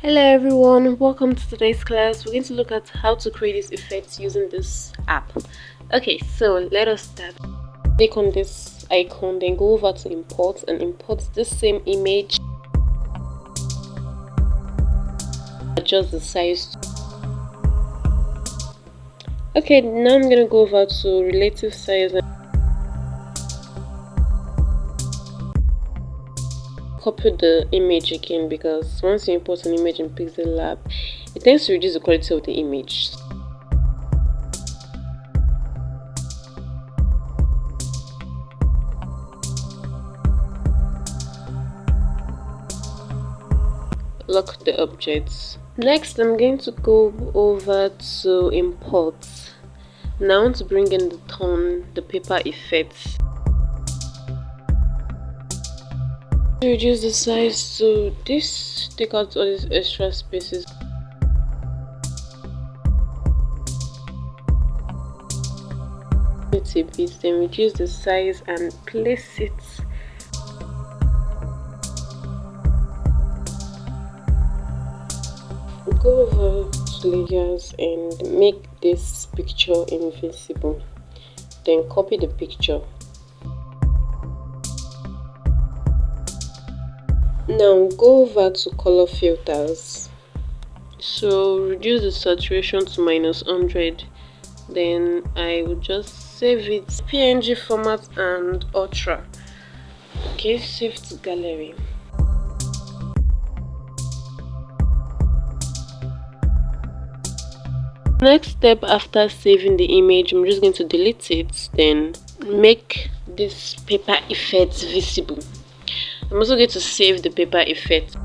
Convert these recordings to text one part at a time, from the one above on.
Hello everyone, welcome to today's class. We're going to look at how to create these effects using this app. Okay, so let us start. Click on this icon, then go over to import and import this same image. Adjust the size. Okay, now I'm going to go over to relative size and copy the image again, because once you import an image in Pixellab, it tends to reduce the quality of the image. Lock the objects. Next, I'm going to go over to import. Now I want to bring in the tone, the paper effects. Reduce the size to this, take out all these extra spaces. It's a bit, then reduce the size and place it. Go over to layers and make this picture invisible. Then copy the picture. Now go over to color filters. So reduce the saturation to -100. Then I will just save it PNG format and ultra. Okay, save to gallery. Next step after saving the image, I'm just going to delete it, then make this paper effect visible. I'm also going to save the paper effect.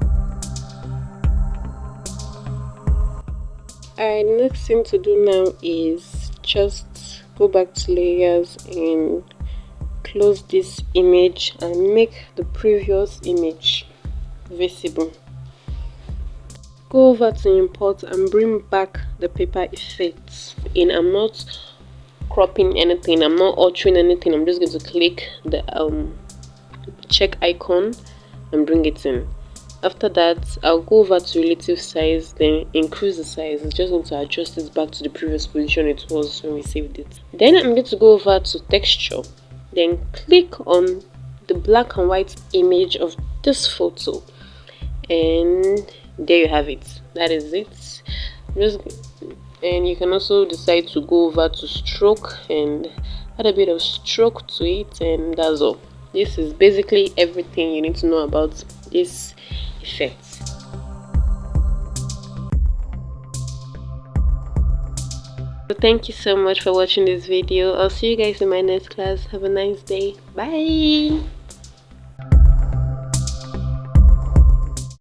Alright, the next thing to do now is just go back to layers and close this image and make the previous image visible. Go over to import and bring back the paper effects in. I'm not cropping anything, I'm not altering anything. I'm just going to click the check icon and bring it in. After that, I'll go over to relative size, then increase the size. It's just going to adjust it back to the previous position it was when we saved it. Then I'm going to go over to texture, then click on the black and white image of this photo, and there you have it. That is it. And you can also decide to go over to stroke and add a bit of stroke to it, and that's all. This is basically everything you need to know about this effect. So thank you so much for watching this video. I'll see you guys in my next class. Have a nice day. Bye.